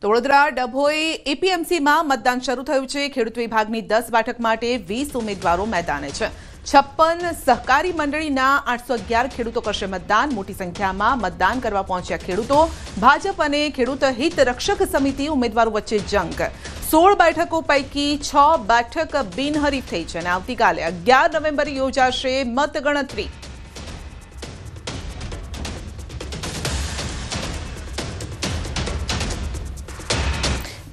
વડોદરા ડભોઈ એપીએમસીમાં મતદાન શરૂ થયું છે। ખેડૂત વિભાગની 10 બેઠક માટે 20 ઉમેદવારો મેદાને છે। 56 સહકારી મંડળીના 811 ખેડૂતો કરશે મતદાન। મોટી સંખ્યામાં મતદાન કરવા પહોંચ્યા ખેડૂતો। ભાજપ અને ખેડૂત હિત રક્ષક સમિતિ ઉમેદવારો વચ્ચે જંગ। 16 બેઠકો પૈકી 6 બેઠક બિનહરીફ થઈ છે અને આવતીકાલે 11 નવેમ્બરે યોજાશે મતગણતરી।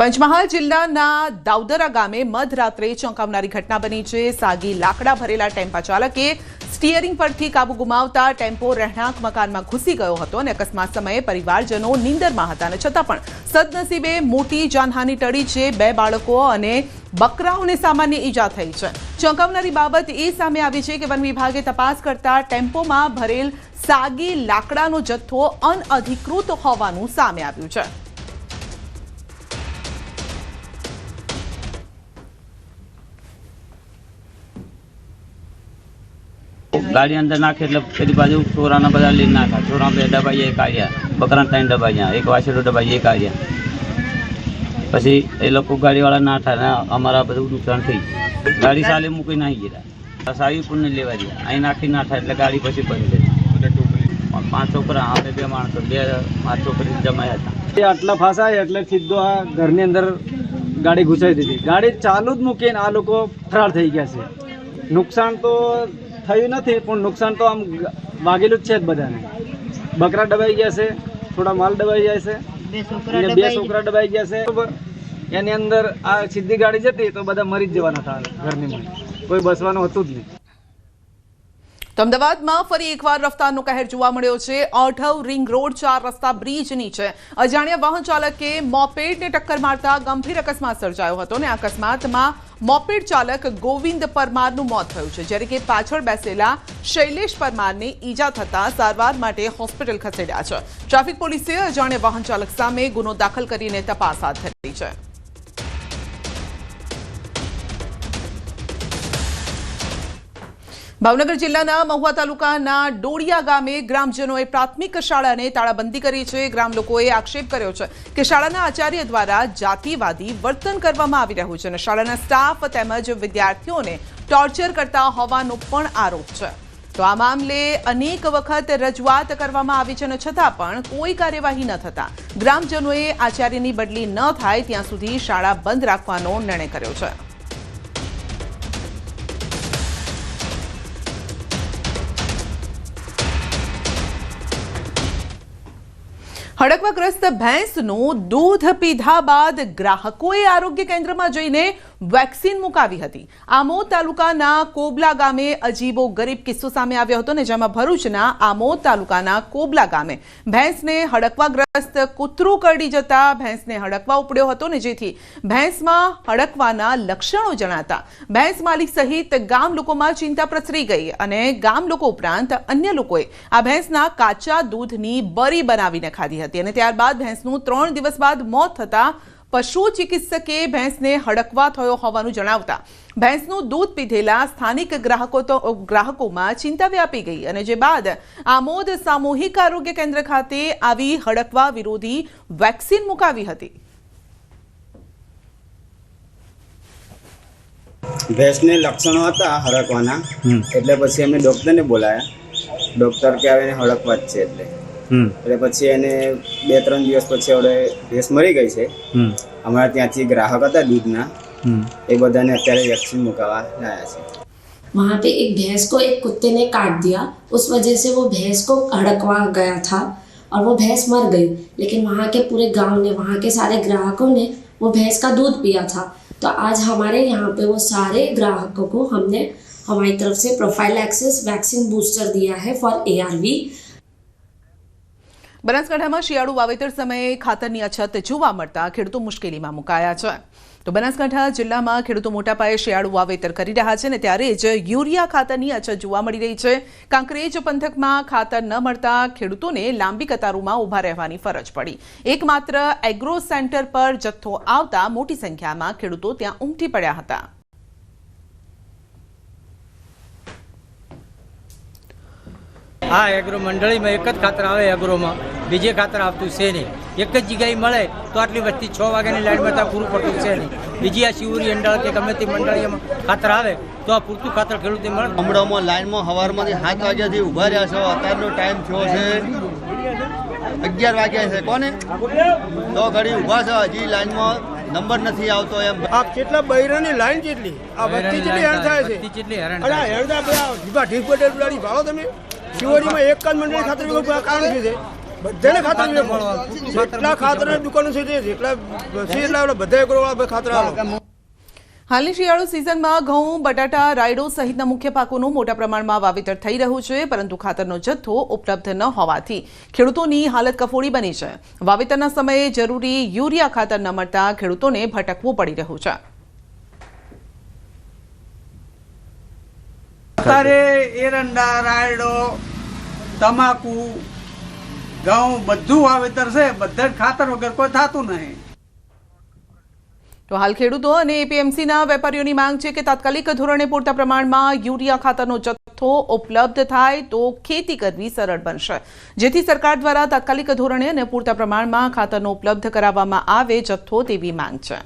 પંચમહાલ જિલ્લાના દાઉદરા ગામે મધરાત્રે ચોંકાવનારી ઘટના બની છે। સાગી લાકડા ભરેલા ટેમ્પા ચાલકે સ્ટીયરિંગ પરથી કાબુ ગુમાવતા ટેમ્પો રહેણાંક મકાનમાં ઘૂસી ગયો હતો અને અકસ્માત સમયે પરિવારજનો નીંદરમાં હતા અને છતાં પણ સદનસીબે મોટી જાનહાનિ ટળી છે। 2 બાળકો અને બકરાઓને સામાન્ય ઈજા થઈ છે। ચોંકાવનારી બાબત એ સામે આવી છે કે વન વિભાગે તપાસ કરતા ટેમ્પોમાં ભરેલ સાગી લાકડાનો જથ્થો અનઅધિકૃત હોવાનું સામે આવ્યું છે। गाड़ी अंदर नाखे એટલે પેલી બાજુ ચોરાના બધા લઈને નાખા। ચોરા બે દબાઈએ એક આવ્યા, બકરા 3 દબાયા, એક વાછરડો દબાઈ એક આવ્યા। પછી એ લોકો ગાડીવાળા ના થાય, અમારા બધું નુકસાન થઈ। ગાડી સાલે મૂકી નાહી ગયા। સાવી પુણ્ય લેવા ગયા, અહીં નાખી ના થાય એટલે ગાડી પછી બંધ થઈ। 5 છોકરા, આપણે 2 માણસો, 5 છોકરી જમાયા હતા। આટલા ફાસાય એટલે સીધો આ ઘરની અંદર ગાડી ઘુસાઈ દીધી। ગાડી ચાલુ જ મૂકીને આ લોકો ફરાર થઈ ગયા છે। નુકસાન તો થયું નથી પણ નુકસાન તો આમ વાગેલું જ છે જ બધાને। બકરા દબાઈ ગયા છે, થોડા માલ દબાઈ જાય છે, 2 છોકરા દબાઈ ગયા છે। બરાબર, એની અંદર આ સીધી ગાડી જતી તો બધા મરી જ જવાના હતા ઘરની માં, કોઈ બસવાનું હતું જ નહીં। તો અમદાવાદમાં ફરી એકવાર રફતારનો કહેર જોવા મળ્યો છે। ઓઢવ રિંગ રોડ 4 રસ્તા બ્રિજ નીચે અજાણ્યા વાહન ચાલકે મોપેડને ટક્કર મારતા ગંભીર અકસ્માત સર્જાયો હતો અને આ અકસ્માતમાં મોપેડ ચાલક ગોવિંદ પરમારનું મોત થયું છે, જ્યારે કે પાછળ બેસેલા શૈલેષ પરમારને ઈજા થતા સારવાર માટે હોસ્પિટલ ખસેડ્યા છે। ટ્રાફિક પોલીસે અજાણ્યા વાહન ચાલક સામે ગુનો દાખલ કરીને તપાસ હાથ ધરી છે। ભાવનગર જિલ્લાના મહુવા તાલુકાના ડોડિયા ગામે ગ્રામજનોએ પ્રાથમિક શાળાને તાળાબંધી કરી છે। ગ્રામ લોકોએ આક્ષેપ કર્યો છે કે શાળાના આચાર્ય દ્વારા જાતિવાદી વર્તન કરવામાં આવી રહ્યું છે અને શાળાના સ્ટાફ તેમજ વિદ્યાર્થીઓને ટોર્ચર કરતા હોવાનો પણ આરોપ છે। તો આ મામલે અનેક વખત રજૂઆત કરવામાં આવી છે અને છતાં પણ કોઈ કાર્યવાહી ન થતા ગ્રામજનોએ આચાર્યની બદલી ન થાય ત્યાં સુધી શાળા બંધ રાખવાનો નિર્ણય કર્યો છે। હડકવાગ્રસ્ત ભેંસનું દૂધ પીધા બાદ ગ્રાહકોએ આરોગ્ય કેન્દ્રમાં જઈને વેક્સિન મુકાવી હતી। આમોદ તાલુકાના કોબલા ગામે અજીબો ગરીબ કિસ્સો સામે આવ્યો હતો ને જેમાં ભરૂચના આમોદ તાલુકાના કોબલા ગામે ભેંસને હડકવાગ્રસ્ત કૂતરું કરડી જતા ભેંસને હડકવા ઉપડ્યો હતો ને જેથી ભેંસમાં હડકવાના લક્ષણો જણાતા ભેંસ માલિક સહિત ગામ લોકોમાં ચિંતા પ્રસરી ગઈ અને ગામ લોકો ઉપરાંત અન્ય લોકોએ આ ભેંસના કાચા દૂધની બરી બનાવીને ખાધી હતી અને ત્યારબાદ ભેંસનું 3 દિવસ બાદ મોત થતા પશુ ચિકિત્સકે ભેંસને હડકવા થયો હોવાનું જણાવતા ભેંસનું દૂધ પીધેલા સ્થાનિક ગ્રાહકોમાં ચિંતા વ્યાપી ગઈ અને જે બાદ આમોદ સામૂહિક આરોગ્ય કેન્દ્ર ખાતે આવી હડકવા વિરોધી વેક્સિન મુકાવી હતી। ભેંસને લક્ષણો હતા હડકવાના એટલે પછી અમે ડોક્ટરને બોલાયા। ડોક્ટર કે આવે હડકવા જ છે એટલે પછી એને 2-3 દિવસ પછી હવે ભેંસ મરી ગઈ છે। અમારા ત્યાંથી ગ્રાહક હતા દૂધના, એ બધાને અત્યારે વેક્સિન મુકાવા લાયા છે। वहाँ पे एक भैंस को एक कुत्ते ने काट दिया, उस वजह से वो भैंस को हड़कवा गया था और वो भैंस मर गई। लेकिन वहाँ के पूरे गांव ने, वहाँ के सारे ग्राहकों ने वो भैंस का दूध पिया था। तो आज हमारे यहाँ पे वो सारे ग्राहकों को हमने हमारी तरफ से प्रोफाइलैक्सिस वैक्सीन बूस्टर दिया है फॉर ARV। બનાસકાંઠામાં શિયાળુ વાવેતર સમયે ખાતરની અછત જોવા મળતા ખેડૂતો મુશ્કેલીમાં મુકાયા છે। તો બનાસકાંઠા જિલ્લામાં ખેડૂતો મોટા પાયે શિયાળુ વાવેતર કરી રહ્યા છે ને ત્યારે જ યુરિયા ખાતરની અછત જોવા મળી રહી છે। કાંકરેજ પંથકમાં ખાતર ન મળતા ખેડૂતોને લાંબી કતારોમાં ઊભા રહેવાની ફરજ પડી। એકમાત્ર એગ્રો સેન્ટર પર જથ્થો આવતા મોટી સંખ્યામાં ખેડૂતો ત્યાં ઉમટી પડ્યા હતા। हाँ एग्रो मंडली में एक ज खातर आवे एग्रो में બીજે ખાતર આવતું છે નહીં. એક જ જગ્યાએ મળે તો આટલી વસ્તી 6 વાગ્યાની લાઈનમાં ત્યાં પૂરું પડતું છે નહીં. બીજી આ શિવરી અંડાળ કે ગમે તે મંડળીમાં ખાતર આવે તો આ પૂરતું ખાતર ખેડૂતને મળે. ગામડામાં લાઈનમાં સવારમાંથી 7 વાગ્યાથી ઊભા રહ્યા છો, અત્યારનો ટાઈમ થયો છે 11 વાગ્યા છે. કોને તો ઘડી ઊભા છે, હજી લાઈનમાં નંબર નથી આવતો એમ. આ કેટલા બૈરાની લાઈન જેટલી આ વસ્તી જેટલી હેરાન થાય છે. અને આ હેરદા ઢીબા ઢીફ પટેલ ગાડી ભાડો તમે શિવરીમાં એક જ મંડળી ખાતર કારણ છે બધાને ખાતર જેટલા ખાતર દુકાનો છે જેટલા બધા એગ્રોવાળા ખાતર આવે. હાલની શિયાળુ સિઝનમાં ઘઉં, બટાટા, રાયડો સહિતના મુખ્ય પાકોનું મોટા પ્રમાણમાં વાવેતર થઈ રહ્યું છે, પરંતુ ખાતરનો જથ્થો ઉપલબ્ધ ન હોવાથી ખેડૂતોની હાલત કફોડી બની છે. વાવેતરના સમયે જરૂરી યુરિયા ખાતર ન મળતા ખેડૂતોને ભટકવું પડી રહ્યું છે. અત્યારે એરંડા, રાયડો, તમાકુ, ઘઉં બધું વાવેતર છે, બધા ખાતર વગર કોઈ થતું નહીં. તો હાલ ખેડૂતો અને એપીએમસીના વેપારીઓની માંગ છે કે તાત્કાલિક ધોરણે પૂરતા પ્રમાણમાં યુરિયા ખાતરનો જથ્થો ઉપલબ્ધ થાય તો ખેતી કરવી સરળ બનશે, જેથી સરકાર દ્વારા તાત્કાલિક ધોરણે અને પૂરતા પ્રમાણમાં ખાતરનો ઉપલબ્ધ કરાવવામાં આવે જથ્થો તેવી માંગ છે.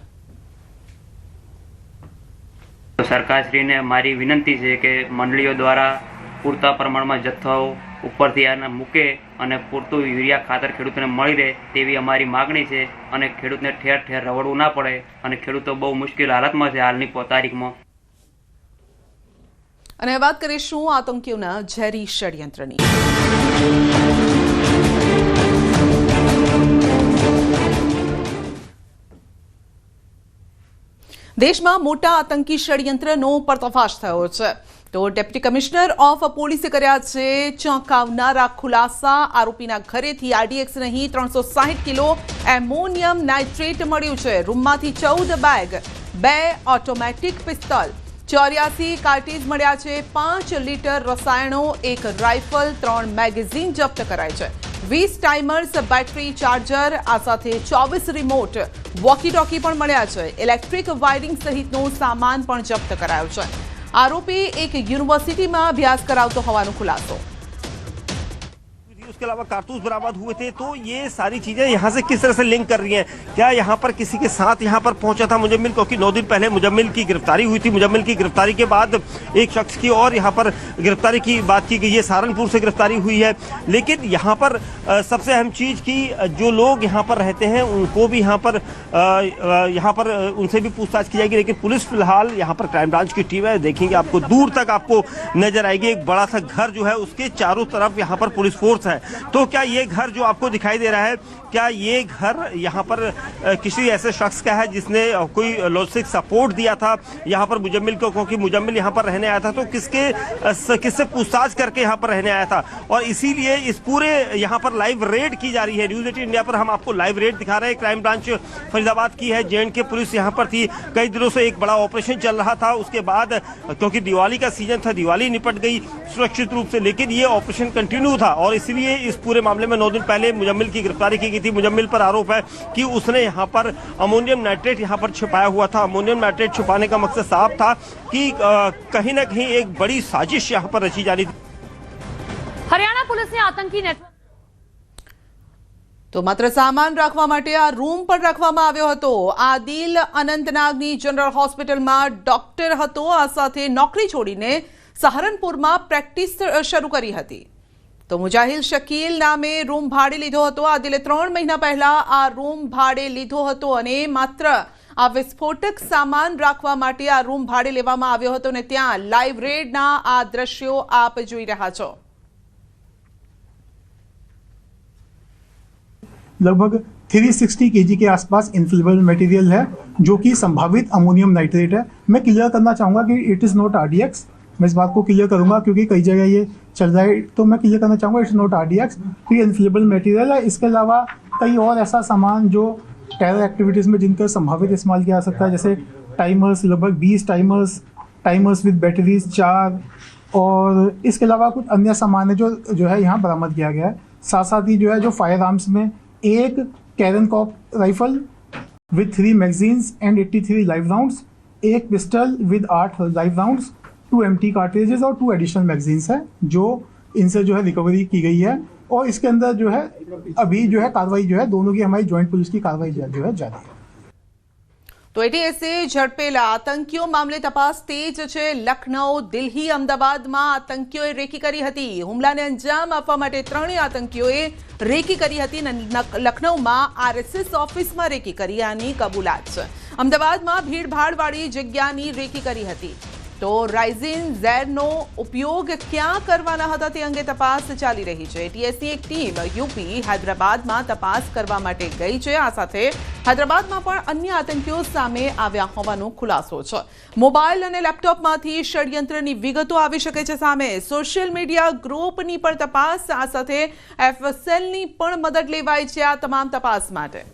સરકારશ્રીને મારી વિનંતી છે કે મંડળીઓ દ્વારા પૂરતા પ્રમાણમાં જથ્થો ઉપરથી આને મૂકે અને પૂરતું યુરિયા ખાતર ખેડૂતોને મળી રહે તેવી અમારી માગણી છે, અને ખેડૂતને ઠેર ઠેર રવડવું ના પડે, અને ખેડૂતો બહુ મુશ્કેલ હાલતમાં છે હાલની તારીખમાં. અને વાત કરીશું આતંકીઓના ઝેરી ષડયંત્રની. દેશમાં મોટા આતંકી ષડયંત્રનો પર્દાફાશ થયો છે. તો ડેપ્યુટી કમિશનર ઓફ પોલીસે કર્યા છે ચોંકાવનારા ખુલાસા. આરોપીના ઘરેથી આરડીએક્સ નહીં 360 કિલો એમોનિયમ નાઇટ્રેટ મળ્યું છે. રૂમમાંથી 14 બેગ, 2 ઓટોમેટિક પિસ્તોલ, 84 કાર્ટીજ મળ્યા છે, 5 લીટર રસાયણો, 1 રાઇફલ, 3 મેગેઝીન જપ્ત કરાય છે, 20 ટાઈમર્સ, બેટરી ચાર્જર, આ સાથે 24 રિમોટ, વોકી ટોકી પણ મળ્યા છે. ઇલેક્ટ્રિક વાયરિંગ સહિતનો સામાન પણ જપ્ત કરાયો છે. आरोपी एक यूनिवर्सिटी में अभ्यास करावतो होવાનો खुलासो. उसके अलावा कारतूस बरामद हुए थे, तो ये सारी चीजें यहाँ से किस तरह से लिंक कर रही हैं. क्या यहाँ पर किसी के साथ यहाँ पर पहुंचा था मुजम्मिल, क्योंकि 9 दिन पहले मुजम्मिल की गिरफ्तारी हुई थी. मुजम्मिल की गिरफ्तारी के बाद एक शख्स की और यहाँ पर गिरफ्तारी की बात की गई है. सहारनपुर से गिरफ्तारी हुई है, लेकिन यहाँ पर सबसे अहम चीज की जो लोग यहाँ पर रहते हैं उनको भी यहाँ पर उनसे भी पूछताछ की जाएगी. लेकिन पुलिस फिलहाल यहाँ पर क्राइम ब्रांच की टीम है, देखेंगे आपको दूर तक आपको नजर आएगी. एक बड़ा सा घर जो है उसके चारों तरफ यहाँ पर पुलिस फोर्स है. तो क्या ये घर जो आपको दिखाई दे रहा है, क्या ये घर यहाँ पर किसी ऐसे शख्स का है जिसने कोई लॉजिस्टिक सपोर्ट दिया था यहाँ पर मुजम्मिल को, क्योंकि मुजम्मिल यहाँ पर रहने आया था तो किससे पूछताछ करके यहाँ पर रहने आया था. और इसीलिए इस पूरे यहाँ पर लाइव रेड की जा रही है. न्यूज़ 18 इंडिया पर हम आपको लाइव रेड दिखा रहे हैं. क्राइम ब्रांच फरीदाबाद की है, JNK पुलिस यहाँ पर थी. कई दिनों से एक बड़ा ऑपरेशन चल रहा था. उसके बाद क्योंकि दिवाली का सीजन था, दिवाली निपट गई सुरक्षित रूप से, लेकिन ये ऑपरेशन कंटिन्यू था. और इसलिए इस पूरे मामले में 9 दिन पहले मुजम्मिल की गिरफ्तारी की गई थी. मुजम्मिल पर आरोप है कि उसने यहाँ पर अमोनियम नाइट्रेट यहाँ पर छिपाया हुआ था. अमोनियम नाइट्रेट छिपाने का मकसद साफ था कि कहीं ना कहीं एक बड़ी साजिश यहाँ पर रची जानी थी. हरियाणा पुलिस ने आतंकी नेटवर्क તો માત્ર સામાન રાખવા માટે આ રૂમ પણ રાખવામાં આવ્યો હતો. આદિલ અનંતનાગની જનરલ હોસ્પિટલમાં ડોક્ટર હતો. આ સાથે નોકરી છોડીને સહારનપુરમાં પ્રેક્ટિસ શરૂ કરી હતી. તો મુજાહિલ શકીલ નામે રૂમ ભાડે લીધો હતો. આદિલે 3 મહિના પહેલા આ રૂમ ભાડે લીધો હતો અને માત્ર આ વિસ્ફોટક સામાન રાખવા માટે આ રૂમ ભાડે લેવામાં આવ્યો હતો. અને ત્યાં લાઈવ રેડના આ દ્રશ્યો આપ જોઈ રહ્યા છો. लगभग 360 kg के आसपास इनफ्लेमेबल मटेरियल है जो कि संभावित अमोनियम नाइट्रेट है. मैं क्लियर करना चाहूँगा कि इट इज़ नॉट RDX. मैं इस बात को क्लियर करूँगा क्योंकि कई जगह ये चल रहा है, तो मैं क्लियर करना चाहूँगा इट्स नॉट RDX. तो ये इनफ्लेमेबल मटेरियल है. इसके अलावा कई और ऐसा सामान जो टेरर एक्टिविटीज़ में जिनका संभावित इस्तेमाल किया जा सकता है, जैसे टाइमर्स, लगभग 20 टाइमर्स विद बैटरीज 4, और इसके अलावा कुछ अन्य सामान है जो है यहाँ बरामद किया गया है. साथ साथ ही जो है जो फायर आर्म्स में एक कैरन कॉप rifle with 3 magazines and 83 live rounds, एक pistol with 8 live rounds, 2 empty cartridges और 2 एडिशनल मैगजीन्स है जो इनसे जो है रिकवरी की गई है. और इसके अंदर जो है अभी जो है कार्रवाई जो है दोनों की हमारी ज्वाइंट पुलिस की कार्रवाई जो है जारी है। તો એટીએસે ઝડપેલા આતંકીઓ મામલે તપાસ તેજ છે। લખનઉ, દિલ્હી, અમદાવાદમાં આતંકીઓએ રેકી કરી હતી। હુમલાને અંજામ આપવા માટે ત્રણેય આતંકીઓએ રેકી કરી હતી અને લખનઉમાં આરએસએસ ઓફિસમાં રેકી કરી આની કબૂલાત છે। અમદાવાદમાં ભીડભાડવાળી જગ્યાની રેકી કરી હતી। તો રાઇઝિન ઝેડનો ઉપયોગ ક્યાં કરવાના હતા તે અંગે તપાસ ચાલી રહી છે। એટીએસની એક ટીમ યુપી, હૈદરાબાદમાં તપાસ કરવા માટે ગઈ છે। આ સાથે હૈદરાબાદમાં પણ અન્ય આતંકીઓ સામે આવ્યા હોવાનો ખુલાસો છે। મોબાઈલ અને લેપટોપમાંથી ષડયંત્રની વિગતો આવી શકે છે સામે। સોશિયલ મીડિયા ગ્રુપની પણ તપાસ, આ સાથે એફએસએલની પણ મદદ લેવાઈ છે આ તમામ તપાસ માટે।